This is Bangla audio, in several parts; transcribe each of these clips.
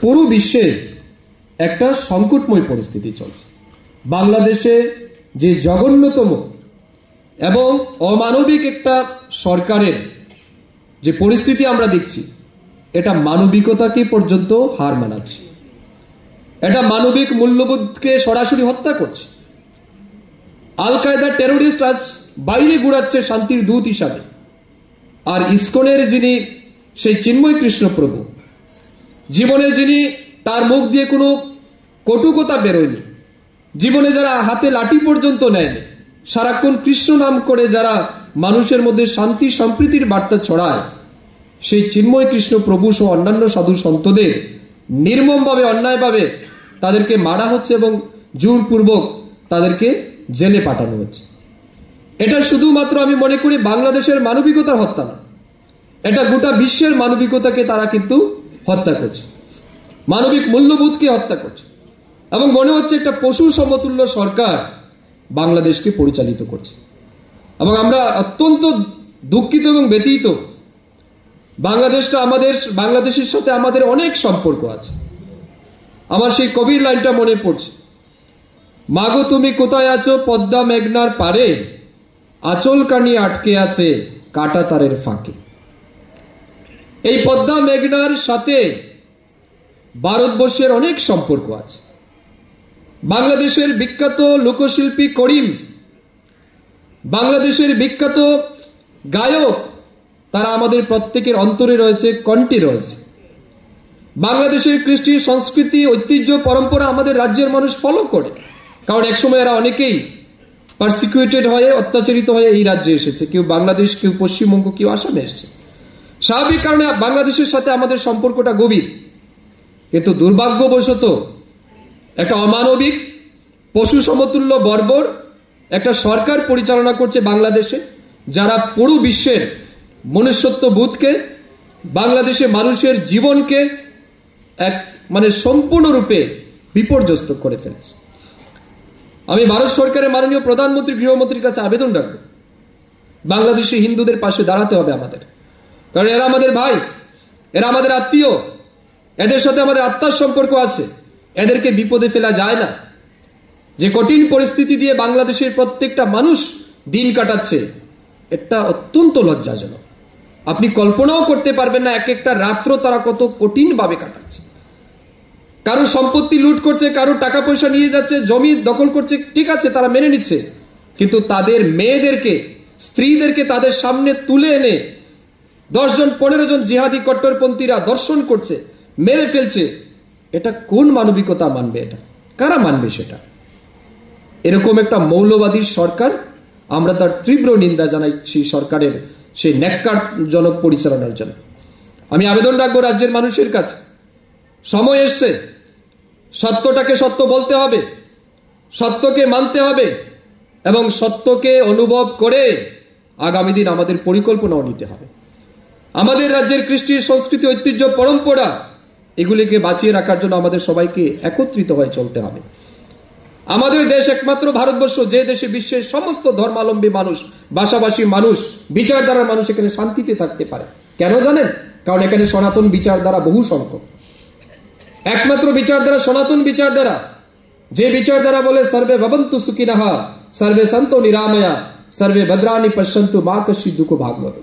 পুরো বিশ্বে একটা সংকটময় পরিস্থিতি চলছে। বাংলাদেশে যে জঘন্যতম এবং অমানবিক একটা সরকারের যে পরিস্থিতি আমরা দেখছি, এটা মানবিকতাকে পর্যন্ত হার মানাচ্ছে। এটা মানবিক মূল্যবোধকে সরাসরি হত্যা করছে। আল কায়দার টেরোরিস্ট আজ বাইরে ঘুরাচ্ছে শান্তির দূত হিসাবে, আর ইসকনের যিনি সেই চিন্ময় কৃষ্ণ প্রভু, জীবনে যিনি তার মুখ দিয়ে কোনো কটুকতা বেরোয়নি, জীবনে যারা হাতে লাঠি পর্যন্ত নেয়নি, সারাক্ষণ কৃষ্ণ নাম করে যারা মানুষের মধ্যে শান্তি সম্প্রীতির বার্তা ছড়ায়, সেই চিন্ময় কৃষ্ণ প্রভু সহ অন্যান্য সাধু সন্তদের নির্মমভাবে অন্যায়ভাবে তাদেরকে মারা হচ্ছে এবং জোরপূর্বক তাদেরকে জেলে পাঠানো হচ্ছে। এটা শুধুমাত্র আমি মনে করি বাংলাদেশের মানবিকতার হত্যা না, এটা গোটা বিশ্বের মানবিকতাকে তারা কিন্তু হত্যা করছে, মানবিক মূল্যবোধকে হত্যা করছে। এবং মনে হচ্ছে একটা পশু সমতুল্য সরকার বাংলাদেশকে পরিচালিত করছে। এবং আমরা অত্যন্ত দুঃখিত এবং ব্যথিত। বাংলাদেশের সাথে আমাদের অনেক সম্পর্ক আছে। আমার সেই কবির লাইনটা মনে পড়ছে, মাগো তুমি কোথায় আছো পদ্মা মেঘনার পারে, আঁচল কানি আটকে আছে কাটা তারের ফাঁকে। এই পদ্মা মেঘনার সাথে ভারতবর্ষের অনেক সম্পর্ক আছে। বাংলাদেশের বিখ্যাত লোকশিল্পী করিম, বাংলাদেশের বিখ্যাত গায়ক, তারা আমাদের প্রত্যেকের অন্তরে রয়েছে, কণ্ঠে রয়েছে। বাংলাদেশের কৃষ্টি সংস্কৃতি ঐতিহ্য পরম্পরা আমাদের রাজ্যের মানুষ ফলো করে, কারণ একসময় এরা অনেকেই পারসিকিউটেড হয়ে অত্যাচারিত হয়ে এই রাজ্যে এসেছে, কেউ বাংলাদেশ, কেউ পশ্চিমবঙ্গ, কেউ আসামে এসেছে। স্বাভাবিক কারণে বাংলাদেশের সাথে আমাদের সম্পর্কটা গভীর। কিন্তু দুর্ভাগ্যবশত একটা অমানবিক পশু সমতুল্য বর্বর একটা সরকার পরিচালনা করছে বাংলাদেশে, যারা পুরো বিশ্বের মনুষ্যত্ব বোধকে, বাংলাদেশে মানুষের জীবনকে সম্পূর্ণরূপে বিপর্যস্ত করে ফেলেছে। আমি ভারত সরকারের মাননীয় প্রধানমন্ত্রী, গৃহমন্ত্রীর কাছে আবেদন রাখবো, বাংলাদেশি হিন্দুদের পাশে দাঁড়াতে হবে আমাদের, কারণ এরা আমাদের ভাই, এরা আমাদের আত্মীয়, এদের সাথে আমাদের আত্মার সম্পর্ক আছে, এদেরকে বিপদে ফেলা যায় না। যে কঠিন পরিস্থিতি দিয়ে বাংলাদেশের প্রত্যেকটা মানুষ দিন কাটাচ্ছে, এটা অত্যন্ত লজ্জাজনক। আপনি কল্পনাও করতে পারবেন না এক একটা রাত্র তারা কত কঠিন ভাবে কাটাচ্ছে। কারো সম্পত্তি লুট করছে, কারো টাকা পয়সা নিয়ে যাচ্ছে, জমি দখল করছে, ঠিক আছে, তারা মেনে নিচ্ছে, কিন্তু তাদের মেয়েদেরকে, স্ত্রীদেরকে তাদের সামনে তুলে এনে 10 জন 15 জন জিহাদি কট্টরপন্থীরা দর্শন করছে, মেরে ফেলছে। এটা কোন মানবিকতা মানবে? এটা কারা মানবে? সেটা এরকম একটা মৌলবাদী সরকার, আমরা তার তীব্র নিন্দা জানাইছি সরকারের সেই ন্যাক্কারজনক পরিচালনার জন্য। আমি আবেদন রাখবো রাজ্যের মানুষের কাছে, সময় এসছে, সত্যটাকে সত্য বলতে হবে, সত্যকে মানতে হবে এবং সত্যকে অনুভব করে আগামী দিন আমাদের পরিকল্পনাও নিতে হবে। আমাদের রাজ্যের কৃষ্টি সংস্কৃতি ঐতিহ্য পরম্পরা এগুলিকে বাঁচিয়ে রাখার জন্য আমাদের সবাইকে একত্রিত হয়ে চলতে হবে। আমাদের দেশ একমাত্র ভারতবর্ষ যে দেশে বিশ্বের সমস্ত ধর্মাবলম্বী মানুষ, ভাষাভাষী মানুষ, বিচারধারার মানুষ এখানে শান্তিতে থাকতে পারে। কেন জানেন? কারণ এখানে সনাতন বিচারধারা বহু সংখ্যক। একমাত্র বিচারধারা সনাতন বিচারধারা, যে বিচারধারা বলে সর্বে ভবন্তু সুখিনঃ, সর্বে সন্তু নিরাময়া, সর্বে ভদ্রাণি পশ্যন্তু মা কশ্চিৎ দুঃখ ভাগ বলে।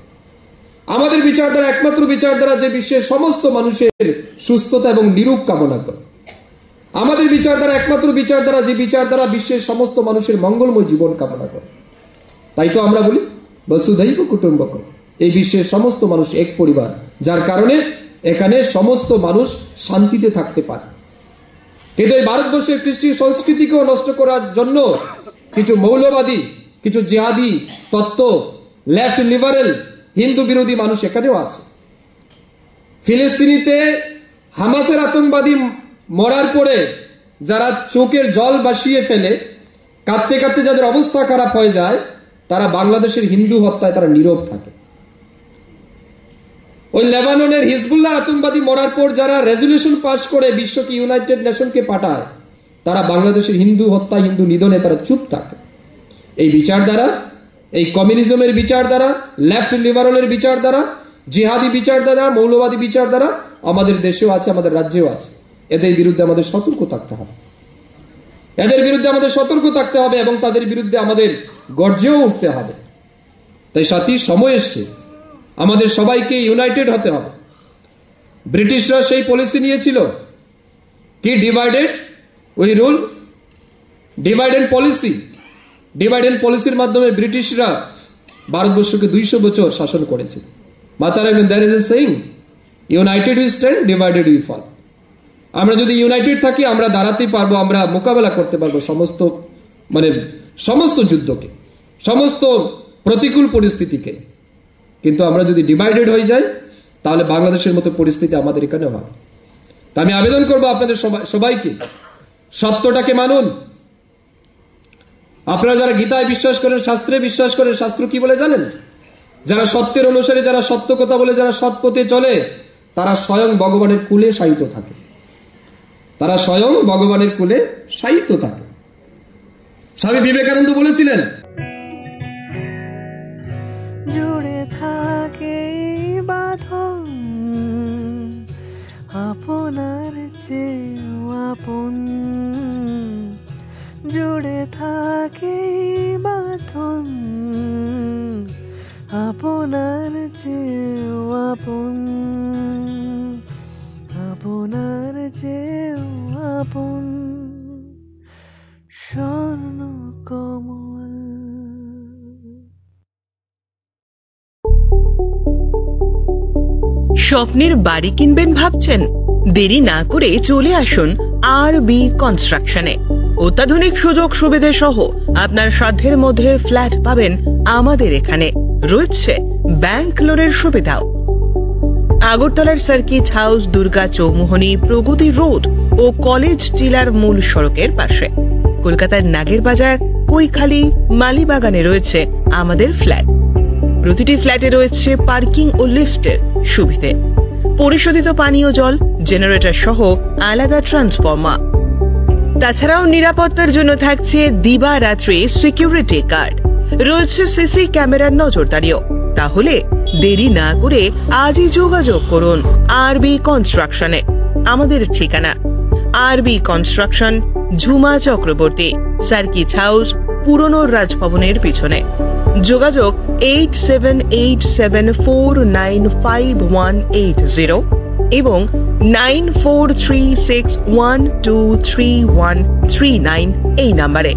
আমাদের বিচারধারা একমাত্র বিচারধারা যে বিশ্বের সমস্ত মানুষের সুস্থতা এবং নিরূপ কামনা করে। আমাদের বিচারধারা একমাত্র বিচারধারা যে বিচারধারা বিশ্বের সমস্ত মানুষের মঙ্গলময় জীবন কামনা করে। তাই তো আমরা বলি বসুধৈব কুটুম্বকম, এই বিশ্বের সমস্ত মানুষ এক পরিবার, যার কারণে এখানে সমস্ত মানুষ শান্তিতে থাকতে পারে। কিন্তু এই ভারতবর্ষের কৃষ্টি সংস্কৃতিকেও নষ্ট করার জন্য কিছু মৌলবাদী, কিছু জিহাদি তত্ত্ব, লেফট লিবারেল, হিন্দু বিরোধী মানুষ এখানেও আছে। ফিলিস্তিনিতে হামাসের আতঙ্কবাদী মরার পরে যারা চোখের জল ভাসিয়ে ফেলে, কাঁদতে কাঁদতে যাদের অবস্থা খারাপ হয়ে যায়, তারা বাংলাদেশের হিন্দু হত্যায় তারা নীরব থাকে। ওই লেবাননের হিজবুল্লাহ আতঙ্কবাদী মরার পর যারা রেজুলেশন পাস করে বিশ্বকে, ইউনাইটেড নেশনকে পাঠায়, তারা বাংলাদেশের হিন্দু হত্যা, হিন্দু নিধনে তারা চুপ থাকে। এই বিচারধারা, এই কমিউনিজমের বিচারধারা, লেফট লিবারেলের বিচারধারা, জিহাদি বিচারধারা, মৌলবাদী বিচারধারা আমাদের দেশেও আছে, আমাদের রাজ্যেও আছে। এদের বিরুদ্ধে আমাদের সতর্ক থাকতে হবে, এদের বিরুদ্ধে আমাদের সতর্ক থাকতে হবে এবং তাদের বিরুদ্ধে আমাদের গর্জেও উঠতে হবে। তাই সাথী, সময় এসছে আমাদের সবাইকে ইউনাইটেড হতে হবে। ব্রিটিশরা সেই পলিসি নিয়েছিল কি, divided we rule, divide and policy. Divide and পলিসির মাধ্যমে ব্রিটিশরা ভারতবর্ষকে 200 বছর শাসন করেছে। মাথায় রাখবেন, there is a saying, united we stand, divided we fall. আমরা যদি ইউনাইটেড থাকি আমরা দাঁড়াতেই পারবো, আমরা মোকাবেলা করতে পারবো সমস্ত যুদ্ধকে, সমস্ত প্রতিকূল পরিস্থিতিকে। কিন্তু আমরা যদি ডিভাইডেড হয়ে যাই তাহলে বাংলাদেশের মতো পরিস্থিতি আমাদের এখানে হবে। তা আমি আবেদন করবো আপনাদের সবাইকে, সত্যটাকে মানুন। আপনারা যারা গীতায় বিশ্বাস করেন, শাস্ত্রে বিশ্বাস করেন, শাস্ত্র কি বলে জানেন? যারা সত্যের অনুসারী, যারা সত্য কথা বলে, যারা সৎ পথে চলে, তারা স্বয়ং ভগবানের কুলে শায়িত থাকে, তারা স্বয়ং ভগবানের কুলে শায়িত থাকে। স্বামী বিবেকানন্দ বলেছিলেন, জুড়ে থাকে বাঁধন আপনার চেয়েও আপন, জুড়ে থাকে বাঁধন আপনার চেয়েও আপন, আপনার চেয়েও আপন স্বর্ণ কমল। স্বপ্নের বাড়ি কিনবেন ভাবছেন? দেরি না করে চলে আসুন RB কনস্ট্রাকশনে। অত্যাধুনিক সুযোগ সুবিধা সহ আপনার সাধ্যের মধ্যে ফ্ল্যাট পাবেন আমাদের এখানে। রয়েছে ব্যাংক লোনের সুবিধাও। আগরতলার সার্কিট হাউস, দুর্গা চৌমুহনী, প্রগতি রোড ও কলেজ টিলার মূল সড়কের পাশে। কলকাতার নাগের বাজার, কৈখালি, মালিবাগানে রয়েছে আমাদের ফ্ল্যাট। প্রতিটি ফ্ল্যাটে রয়েছে পার্কিং ও লিফটের সুবিধে, পরিশোধিত পানীয় জল, জেনারেটর সহ আলাদা ট্রান্সফরমার। তাছাড়াও নিরাপত্তার জন্য থাকছে দিবারাত্রি সিকিউরিটি গার্ড, রয়েছে সিসি ক্যামেরার নজরদারিও। তাহলে দেরি না করে আজই যোগাযোগ করুন RB কনস্ট্রাকশনে। আমাদের ঠিকানা RB construction, Jhuma Chakraborty, circuit house, পুরনো রাজভবনের পিছনে। যোগাযোগ 8787495180 এবং 9436123139 এই নাম্বারে।